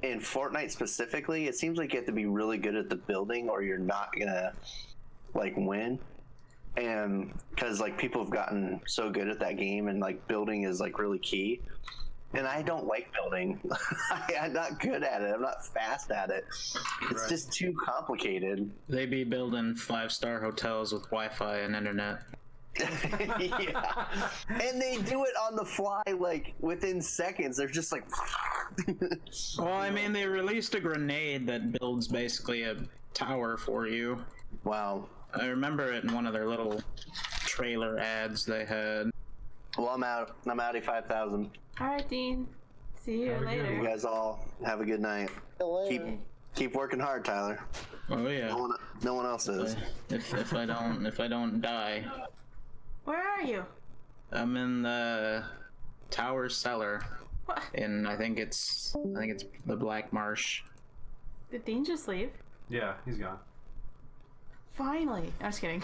in Fortnite specifically, it seems like you have to be really good at the building, or you're not gonna like win. And because like people have gotten so good at that game, and like building is like really key. And I don't like building. I'm not good at it. I'm not fast at it. It's just too complicated. They be building 5-star hotels with Wi-Fi and internet. Yeah. And they do it on the fly, like within seconds. They're just like. Well, I mean, they released a grenade that builds basically a tower for you. Wow. I remember it in one of their little trailer ads they had. Well, I'm out. I'm out at 5,000. All right, Dean. See you later. You guys all have a good night. Keep working hard, Tyler. Oh yeah. No one else is. If I don't die. Where are you? I'm in the tower cellar. What? And I think it's the Black Marsh. Did Dean just leave? Yeah, he's gone. Finally. I'm just kidding.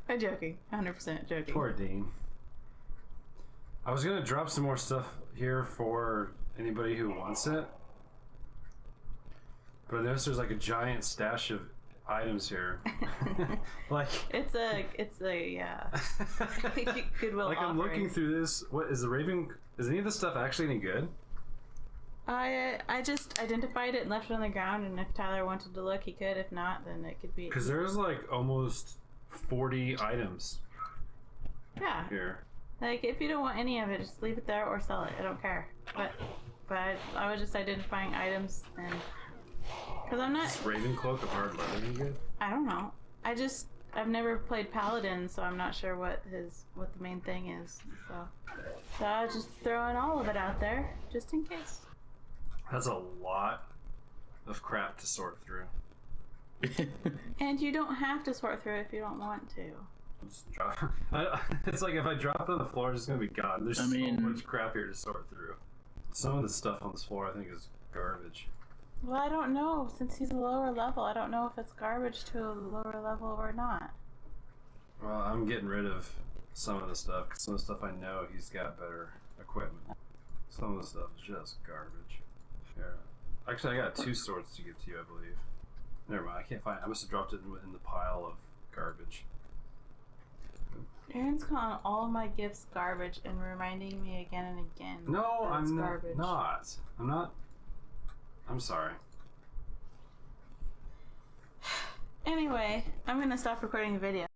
I'm joking. 100% joking. Poor Dean. I was gonna drop some more stuff here for anybody who wants it, but I noticed there's like a giant stash of items here. Like it's a goodwill like I'm offering. looking through this. What is the Raven? Is any of this stuff actually any good? I just identified it and left it on the ground, and if Tyler wanted to look, he could. If not, then it could be. Because there's like almost 40 items. Yeah. Here. Like if you don't want any of it, just leave it there or sell it. I don't care. But I was just identifying items, and because I'm not. Is Raven Cloak of Hard Leather any good? I don't know. I've never played Paladin, so I'm not sure what the main thing is. So I was just throwing all of it out there just in case. That's a lot of crap to sort through. And you don't have to sort through it if you don't want to. Just drop. It's like if I drop it on the floor, it's just gonna be gone. There's so much crap here to sort through. Some of the stuff on this floor I think is garbage. Well, I don't know. Since he's a lower level, I don't know if it's garbage to a lower level or not. Well, I'm getting rid of some of the stuff, because some of the stuff I know he's got better equipment. Some of the stuff is just garbage. Here. Actually, I got 2 swords to give to you, I believe. Never mind, I can't find it. I must have dropped it in the pile of garbage. Aaron's calling all of my gifts garbage and reminding me again and again. No, I'm garbage. not. I'm not. I'm sorry. Anyway, I'm gonna stop recording the video.